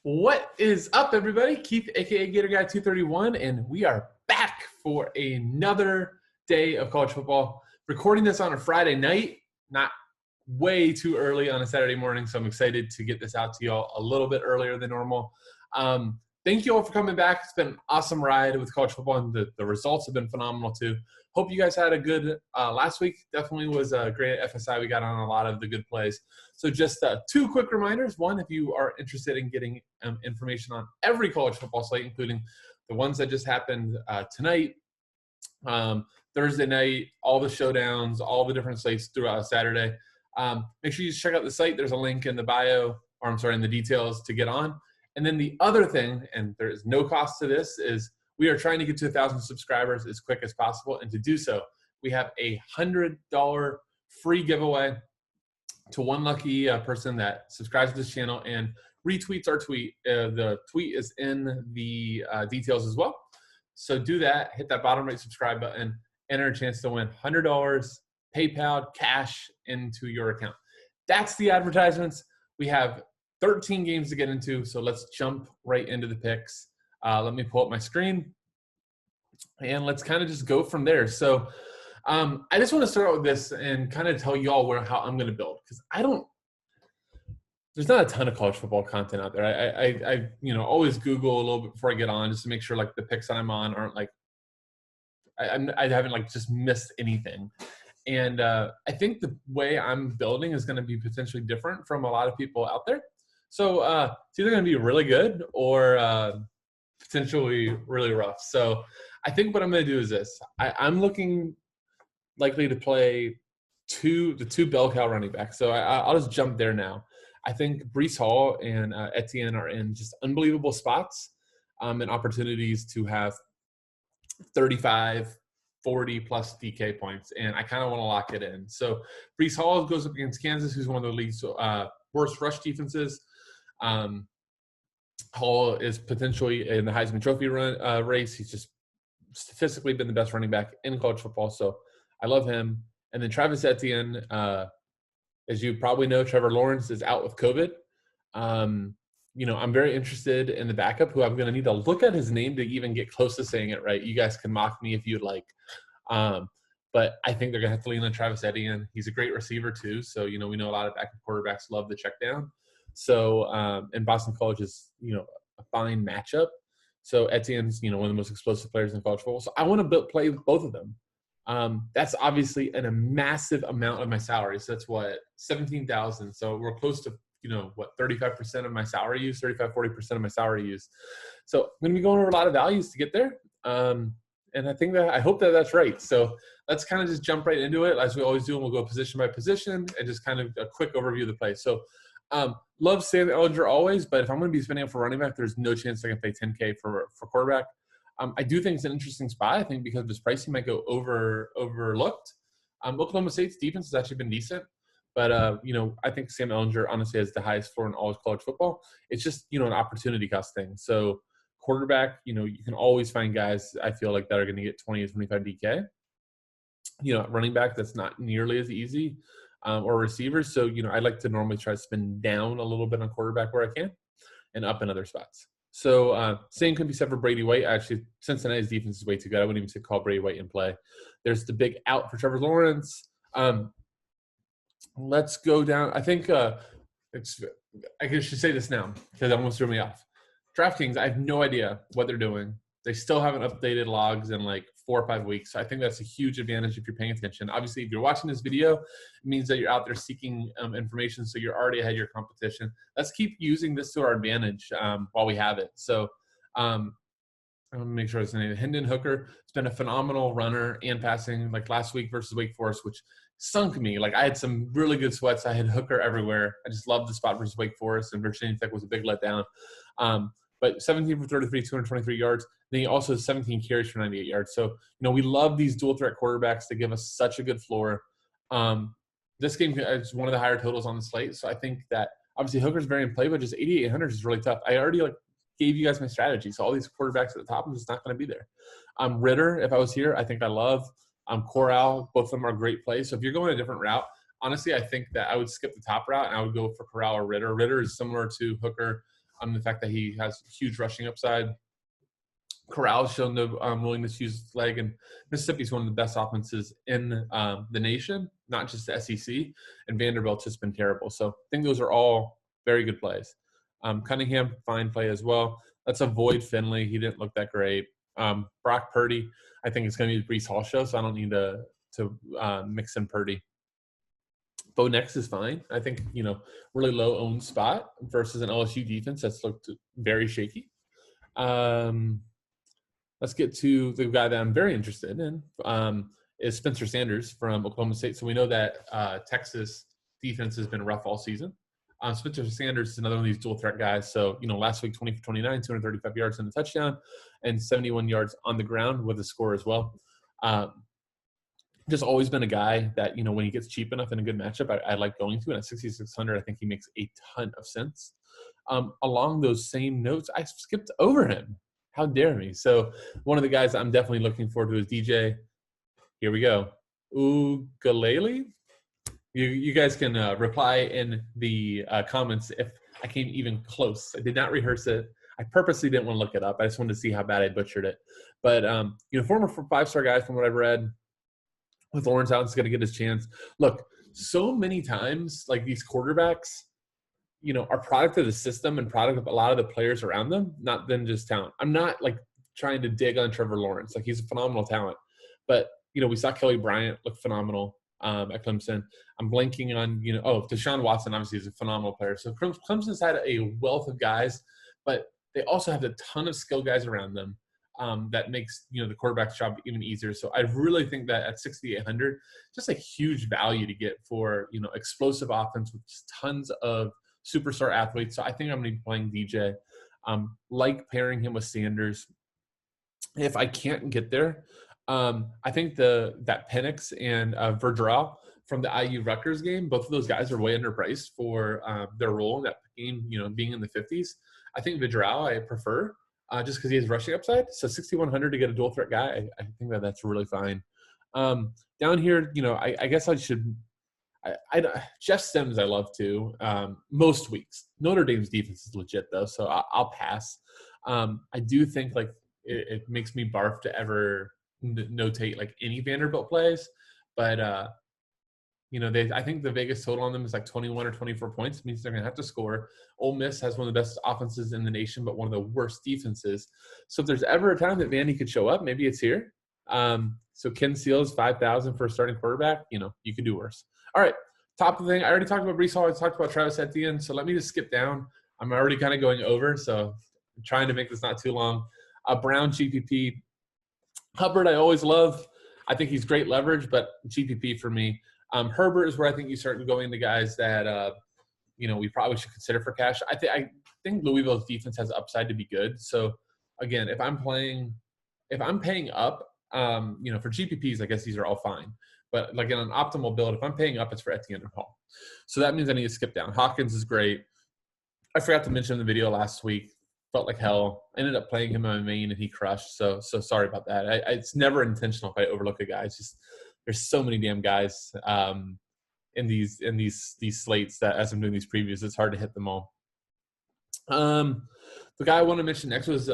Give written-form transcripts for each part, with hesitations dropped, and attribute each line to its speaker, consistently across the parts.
Speaker 1: What is up, everybody? Keith, aka Gator Guy 231, and we are back for another day of college football. Recording this on a Friday night, not way too early on a Saturday morning, so I'm excited to get this out to y'all a little bit earlier than normal. Thank you all for coming back. It's been an awesome ride with college football, and the results have been phenomenal too. Hope you guys had a good last week. Definitely was a great FSI. We got on a lot of the good plays. So just two quick reminders. One, if you are interested in getting information on every college football slate, including the ones that just happened tonight, Thursday night, all the showdowns, all the different slates throughout Saturday, make sure you check out the site. There's a link in the bio, or I'm sorry, in the details to get on. And then the other thing, and there is no cost to this, is we are trying to get to 1,000 subscribers as quick as possible. And to do so, we have a $100 free giveaway to one lucky person that subscribes to this channel and retweets our tweet. The tweet is in the details as well. So do that. Hit that bottom right subscribe button. Enter a chance to win $100 PayPal cash into your account. That's the advertisements. We have 13 games to get into, so let's jump right into the picks. Let me pull up my screen, and let's kind of just go from there. So I just want to start out with this and kind of tell you all how I'm going to build, because there's not a ton of college football content out there. I always Google a little bit before I get on just to make sure like the picks that I'm on aren't like I haven't like just missed anything. And I think the way I'm building is going to be potentially different from a lot of people out there. So it's either going to be really good or potentially really rough. So I think what I'm going to do is this. I'm looking likely to play the two bell cow running backs. So I'll just jump there now. I think Breece Hall and Etienne are in just unbelievable spots and opportunities to have 35, 40-plus DK points, and I kind of want to lock it in. So Breece Hall goes up against Kansas, who's one of the league's worst rush defenses. Hall is potentially in the Heisman Trophy race. He's just statistically been the best running back in college football, so I love him. And then Travis Etienne, as you probably know, Trevor Lawrence is out with COVID. I'm very interested in the backup, who I'm going to need to look at his name to even get close to saying it right. You guys can mock me if you'd like. But I think they're going to have to lean on Travis Etienne. He's a great receiver too. So, we know a lot of backup quarterbacks love the check down. So, and Boston College is, a fine matchup. So Etienne's, one of the most explosive players in college football. So I want to play both of them. That's obviously a massive amount of my salary. So that's what, $17,000. So we're close to, 35% of my salary use, 40% of my salary use. So I'm going to be going over a lot of values to get there. And I hope that that's right. So let's kind of just jump right into it, as we always do, and we'll go position by position and just kind of a quick overview of the play. So love Sam Ehlinger always, but if I'm going to be spending up for running back, there's no chance I can pay $10K for quarterback. I do think it's an interesting spot. I think because of his price, he might go overlooked. Oklahoma State's defense has actually been decent. But, I think Sam Ehlinger honestly has the highest floor in all of college football. It's just, an opportunity cost thing. So quarterback, you can always find guys, I feel like, that are going to get 20 to 25 DK. Running back, that's not nearly as easy, or receivers. So, I'd like to normally try to spin down a little bit on quarterback where I can and up in other spots. So same could be said for Brady White. Actually, Cincinnati's defense is way too good. I wouldn't even call Brady White in play. There's the big out for Trevor Lawrence. Let's go down. I think I should say this now because that almost threw me off. Draftkings, I have no idea what they're doing. They still haven't updated logs in like 4 or 5 weeks. So I think that's a huge advantage if you're paying attention. Obviously, if you're watching this video, it means that you're out there seeking information, so you're already ahead of your competition. Let's keep using this to our advantage while we have it. So I'm going to make sure it's named Hendon Hooker. It's been a phenomenal runner and passing, like last week versus Wake Forest, which sunk me. Like I had some really good sweats. I had Hooker everywhere. I just loved the spot versus Wake Forest, and Virginia Tech was a big letdown. But 17 for 33, 223 yards. Then he also has 17 carries for 98 yards. So, we love these dual threat quarterbacks that give us such a good floor. This game is one of the higher totals on the slate. So I think that obviously Hooker's very in play, but just 8,800 is really tough. I already gave you guys my strategy. So all these quarterbacks at the top, I'm just not going to be there. Ritter, if I was here, I think I love. Corral, both of them are great plays. So if you're going a different route, honestly, I think that I would skip the top route and I would go for Corral or Ritter. Ritter is similar to Hooker. The fact that he has huge rushing upside. Corral's shown the willingness to use his leg, and Mississippi's one of the best offenses in the nation, not just the SEC, and Vanderbilt's just been terrible. So I think those are all very good plays. Cunningham, fine play as well. Let's avoid Finley. He didn't look that great. Brock Purdy, I think it's going to be the Breece Hall show, so I don't need to mix in Purdy. Bo Nix is fine. I think, really low owned spot versus an LSU defense that's looked very shaky. Let's get to the guy that I'm very interested in, is Spencer Sanders from Oklahoma State. So we know that Texas defense has been rough all season. Spencer Sanders is another one of these dual threat guys. So, last week, 20 for 29, 235 yards and a touchdown, and 71 yards on the ground with a score as well. Just always been a guy that, when he gets cheap enough in a good matchup, I like going to. And at 6,600, I think he makes a ton of sense. Along those same notes, I skipped over him. How dare me? So one of the guys I'm definitely looking forward to is DJ. Here we go. Ugalele. You guys can reply in the comments if I came even close. I did not rehearse it. I purposely didn't want to look it up. I just wanted to see how bad I butchered it. But, former five-star guy from what I've read, with Lawrence out, is going to get his chance. Look, so many times, like these quarterbacks, are product of the system and product of a lot of the players around them, not than just talent. I'm not like trying to dig on Trevor Lawrence. Like, he's a phenomenal talent. But, we saw Kelly Bryant look phenomenal at Clemson. I'm blanking on, Deshaun Watson obviously is a phenomenal player. So Clemson's had a wealth of guys, but they also have a ton of skill guys around them. That makes, the quarterback's job even easier. So I really think that at 6,800, just a huge value to get for, explosive offense with just tons of superstar athletes. So I think I'm going to be playing DJ. Like pairing him with Sanders. If I can't get there, I think that Penix and Verdrell from the IU Rutgers game, both of those guys are way underpriced for their role in that game, being in the 50s. I think Verdrell I prefer. Just because he has rushing upside. So 6,100 to get a dual threat guy, I think that's really fine. Down here, I guess I should – Jeff Sims I love too. Most weeks. Notre Dame's defense is legit though, so I'll pass. I do think it makes me barf to ever notate any Vanderbilt plays, but I think the Vegas total on them is 21 or 24 points. It means they're going to have to score. Ole Miss has one of the best offenses in the nation, but one of the worst defenses. So if there's ever a time that Vandy could show up, maybe it's here. So Ken Seals, 5,000 for a starting quarterback. You could do worse. All right, top of the thing. I already talked about Breece Hall. I talked about Travis Etienne. So let me just skip down. I'm already kind of going over, so I'm trying to make this not too long. Brown, GPP. Hubbard, I always love. I think he's great leverage, but GPP for me. Herbert is where I think you start going to guys that, we probably should consider for cash. I think Louisville's defense has upside to be good. So, again, if I'm paying up, for GPPs, I guess these are all fine. But, in an optimal build, if I'm paying up, it's for Etienne Hall. So that means I need to skip down. Hawkins is great. I forgot to mention in the video last week. Felt like hell. I ended up playing him on my main, and he crushed. So sorry about that. It's never intentional if I overlook a guy. It's just – there's so many damn guys in these slates that as I'm doing these previews, it's hard to hit them all. The guy I want to mention next was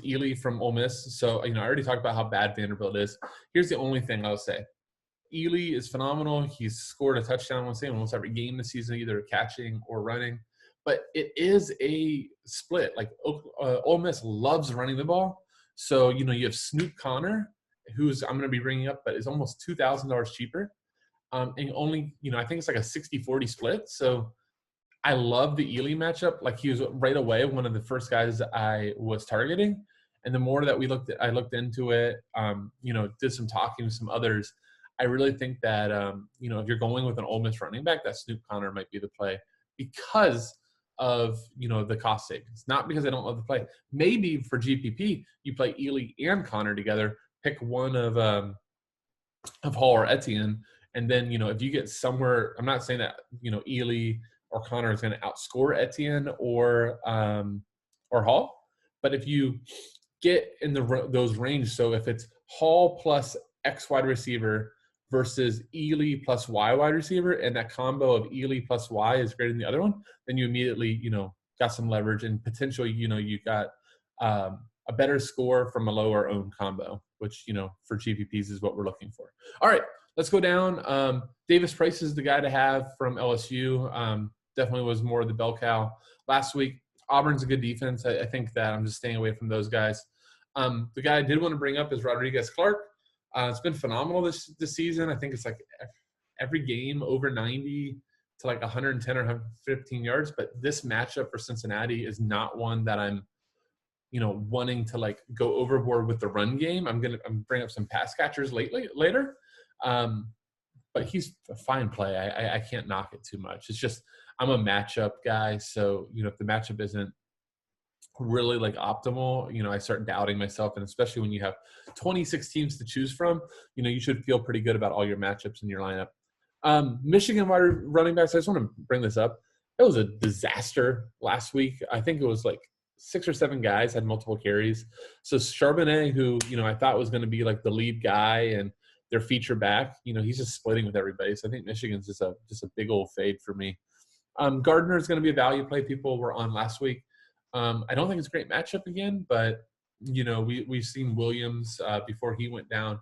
Speaker 1: Ely from Ole Miss. So I already talked about how bad Vanderbilt is. Here's the only thing I'll say: Ely is phenomenal. He's scored a touchdown almost every game this season, either catching or running. But it is a split. Ole Miss loves running the ball. So you have Snoop Connor, who's I'm going to be bringing up, but is almost $2,000 cheaper. And only, I think it's a 60-40 split. So I love the Ely matchup. He was right away one of the first guys I was targeting. And the more that I looked into it, did some talking with some others. I really think that, if you're going with an Ole Miss running back, that Snoop Connor might be the play because of, the cost savings. Not because I don't love the play. Maybe for GPP, you play Ely and Connor together. Pick one of Hall or Etienne, and then if you get somewhere, I'm not saying that Ely or Connor is going to outscore Etienne or Hall, but if you get in those range, so if it's Hall plus X wide receiver versus Ely plus Y wide receiver, and that combo of Ely plus Y is greater than the other one, then you immediately got some leverage, and potentially, you got a better score from a lower owned combo, which, for GPPs is what we're looking for. All right, let's go down. Davis Price is the guy to have from LSU. Definitely was more of the bell cow last week. Auburn's a good defense. I think that I'm just staying away from those guys. The guy I did want to bring up is Rodriguez Clark. It's been phenomenal this season. I think it's like every game over 90 to like 110 or 115 yards. But this matchup for Cincinnati is not one that I'm, wanting to like go overboard with the run game. I'm bring up some pass catchers later. But he's a fine play. I can't knock it too much. It's just I'm a matchup guy. So, if the matchup isn't really like optimal, I start doubting myself. And especially when you have 26 teams to choose from, you should feel pretty good about all your matchups in your lineup. Michigan wide running backs, I just want to bring this up. It was a disaster last week. I think it was like 6 or 7 guys had multiple carries. So Charbonnet, who, I thought was going to be like the lead guy and their feature back, he's just splitting with everybody. So I think Michigan's just a big old fade for me. Gardner is going to be a value play people were on last week. I don't think it's a great matchup again, but, we've seen Williams before he went down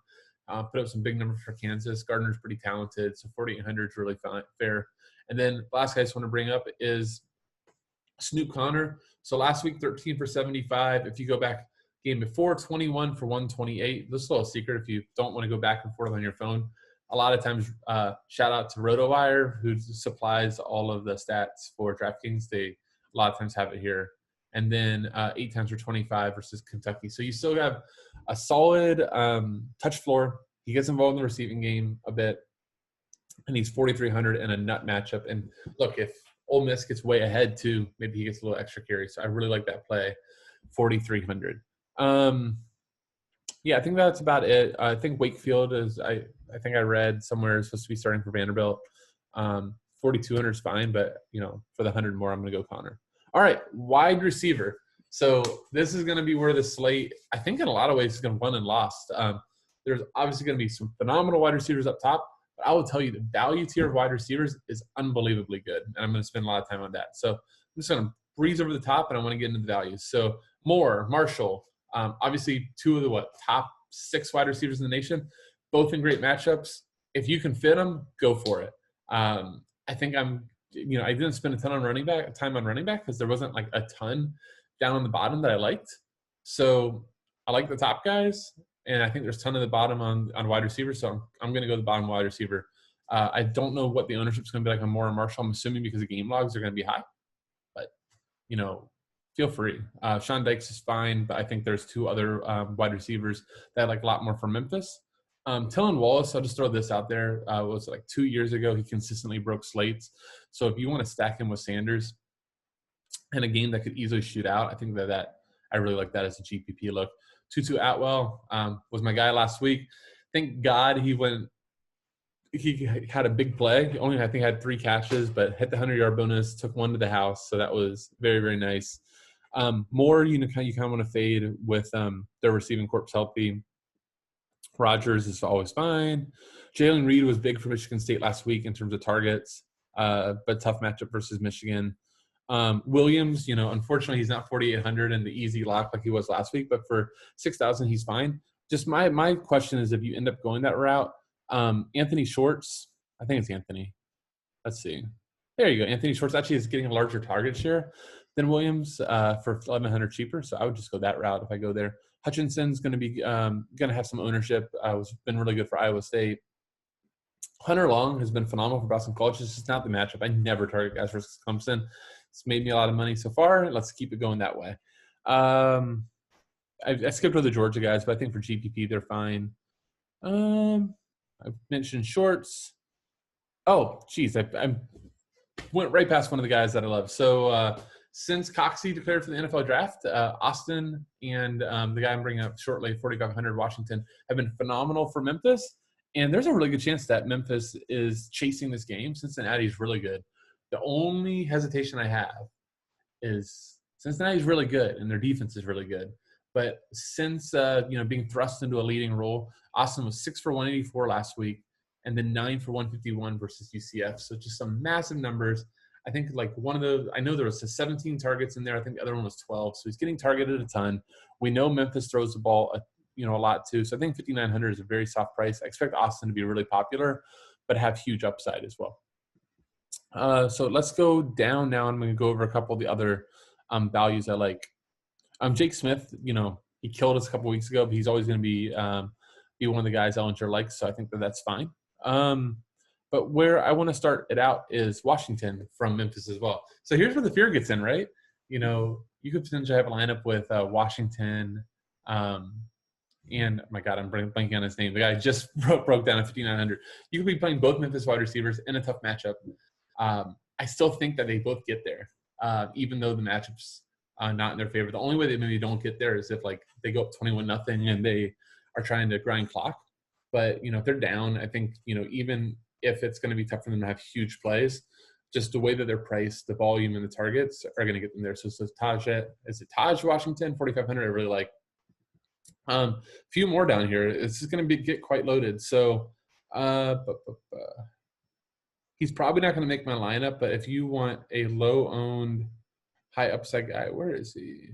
Speaker 1: put up some big numbers for Kansas. Gardner's pretty talented, so 4,800 is really fair. And then last guy I just want to bring up is Snoop Connor. So last week, 13 for 75. If you go back game before, 21 for 128. This is a little secret if you don't want to go back and forth on your phone. A lot of times, shout out to RotoWire, who supplies all of the stats for DraftKings. They a lot of times have it here. And then 8 times for 25 versus Kentucky. So you still have a solid touch floor. He gets involved in the receiving game a bit, and he's 4,300 in a nut matchup. And look, if Ole Miss gets way ahead too, maybe he gets a little extra carry. So I really like that play, 4,300. Yeah, I think that's about it. I think Wakefield is, I think I read somewhere is supposed to be starting for Vanderbilt. 4,200 is fine, but, for the 100 more, I'm going to go Connor. All right, wide receiver. So this is going to be where the slate, I think in a lot of ways, is going to won and lost. There's obviously going to be some phenomenal wide receivers up top, but I will tell you the value tier of wide receivers is unbelievably good, and I'm going to spend a lot of time on that. So I'm just going to breeze over the top, and I want to get into the values. So Moore, Marshall, obviously 2 of the top 6 wide receivers in the nation, both in great matchups. If you can fit them, go for it. I think I didn't spend a ton on running back because there wasn't like a ton down on the bottom that I liked. So I like the top guys, and I think there's a ton of the bottom on wide receivers. So I'm going to go the bottom wide receiver. I don't know what the ownership is going to be like on Moore and Marshall. I'm assuming because the game logs are going to be high, but feel free. Sean Dykes is fine, but I think there's 2 other wide receivers that I like a lot more from Memphis. Tylan Wallace, I'll just throw this out there. It was like 2 years ago, he consistently broke slates. So if you want to stack him with Sanders in a game that could easily shoot out, I think that I really like that as a GPP look. Tutu Atwell was my guy last week. Thank God he had a big play. He only, I think, had 3 catches, but hit the 100-yard bonus, took 1 to the house. So that was very, very nice. More, you kind of want to fade with their receiving corps healthy. Rodgers is always fine. Jalen Reed was big for Michigan State last week in terms of targets, but tough matchup versus Michigan. Williams, unfortunately, he's not 4,800 in the easy lock like he was last week, but for 6,000, he's fine. Just my question is, if you end up going that route, Anthony Schwartz, I think it's Anthony. Let's see. There you go. Anthony Schwartz actually is getting a larger target share than Williams for 1,100 cheaper. So I would just go that route if I go there. Hutchinson's going to be going to have some ownership. Been really good for Iowa State. Hunter Long has been phenomenal for Boston College. It's just not the matchup. I never target guys versus Clemson. It's made me a lot of money so far. Let's keep it going that way. I skipped over the Georgia guys, but I think for GPP they're fine. I mentioned Shorts. Oh, geez, I went right past one of the guys that I love. So since Coxie declared for the NFL draft, Austin and the guy I'm bringing up shortly, 4,500 Washington, have been phenomenal for Memphis. And there's a really good chance that Memphis is chasing this game. Cincinnati's really good. The only hesitation I have is Cincinnati's really good, and their defense is really good. But since being thrust into a leading role, Austin was 6 for 184 last week, and then 9 for 151 versus UCF. So just some massive numbers. I think like I know there was 17 targets in there. I think the other one was 12. So he's getting targeted a ton. We know Memphis throws the ball, a lot too. So I think 5,900 is a very soft price. I expect Austin to be really popular, but have huge upside as well. So let's go down now. I'm going to go over a couple of the other values I like. Jake Smith, he killed us a couple weeks ago, but he's always going to be one of the guys Ellinger likes. So I think that's fine. But where I want to start it out is Washington from Memphis as well. So here's where the fear gets in, right? You could potentially have a lineup with Washington, and my God, I'm blanking on his name. The guy just broke down at 5,900. You could be playing both Memphis wide receivers in a tough matchup. I still think that they both get there, even though the matchup's not in their favor. The only way they maybe don't get there is if like they go up 21-0 and they are trying to grind clock. But if they're down, I think even if it's going to be tough for them to have huge plays, just the way that they're priced, the volume and the targets are going to get them there. So Taj Washington 4,500. I really like. A few more down here. It's just going to get quite loaded. So he's probably not going to make my lineup, but if you want a low-owned, high upside guy, where is he?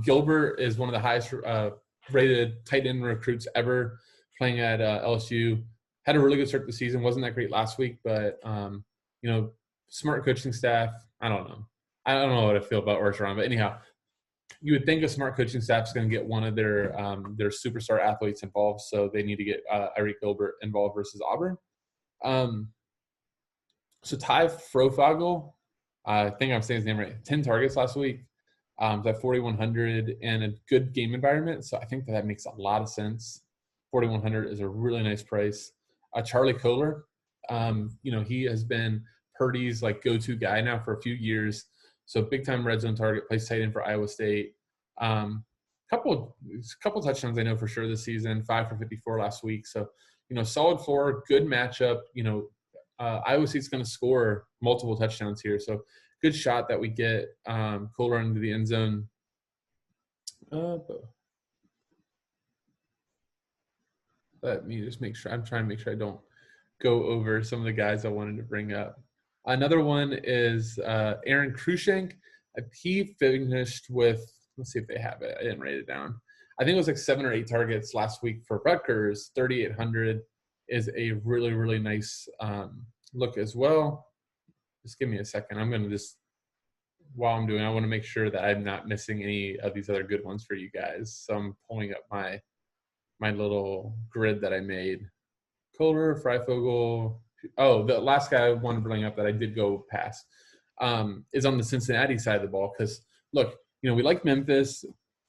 Speaker 1: Gilbert is one of the highest rated tight end recruits ever playing at LSU. Had a really good start to the season. Wasn't that great last week, but smart coaching staff. I don't know what I feel about Orgeron, but anyhow, you would think a smart coaching staff is going to get one of their superstar athletes involved, so they need to get Eric Gilbert involved versus Auburn. So Ty Frofagel, I think I'm saying his name right, 10 targets last week, at 4,100 and a good game environment. So I think that makes a lot of sense. 4,100 is a really nice price. Charlie Kohler, he has been Purdy's like go-to guy now for a few years. So big time red zone target, plays tight end for Iowa State. Couple touchdowns I know for sure this season, 5 for 54 last week. So, solid floor, good matchup. Iowa State's going to score multiple touchdowns here. So good shot that we get Kohler into the end zone. Let me just make sure. I'm trying to make sure I don't go over some of the guys I wanted to bring up. Another one is Aaron Kruschenk. He finished with, let's see if they have it. I didn't write it down. I think it was like 7 or 8 targets last week for Rutgers. 3,800 is a really, really nice look as well. Just give me a second. I'm going to while I'm doing, I want to make sure that I'm not missing any of these other good ones for you guys. So I'm pulling up my little grid that I made. Kohler, Freifogel. Oh, the last guy I wanted to bring up that I did go past is on the Cincinnati side of the ball. Because, look, we like Memphis.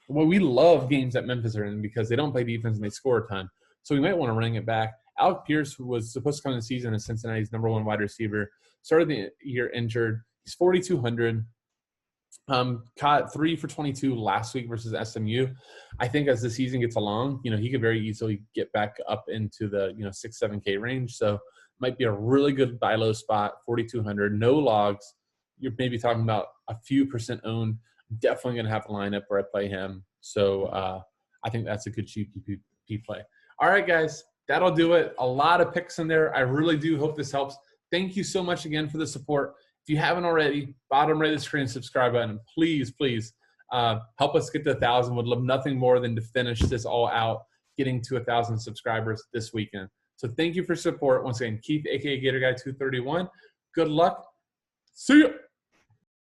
Speaker 1: Well, we love games that Memphis are in because they don't play defense and they score a ton. So we might want to bring it back. Alec Pierce was supposed to come in the season as Cincinnati's number 1 wide receiver. Started the year injured. He's 4,200. Caught 3 for 22 last week versus SMU. I think as the season gets along, he could very easily get back up into the 6-7K range. So might be a really good buy low spot. 4,200, no logs. You're maybe talking about a few percent owned. Definitely going to have a lineup where I play him. So I think that's a good cheap GPP play. All right, guys, that'll do it. A lot of picks in there. I really do hope this helps. Thank you so much again for the support. If you haven't already, bottom right of the screen, subscribe button. Please help us get to 1,000. Would love nothing more than to finish this all out, getting to 1,000 subscribers this weekend. So thank you for support. Once again, Keith, a.k.a. Gator Guy 231. Good luck. See ya.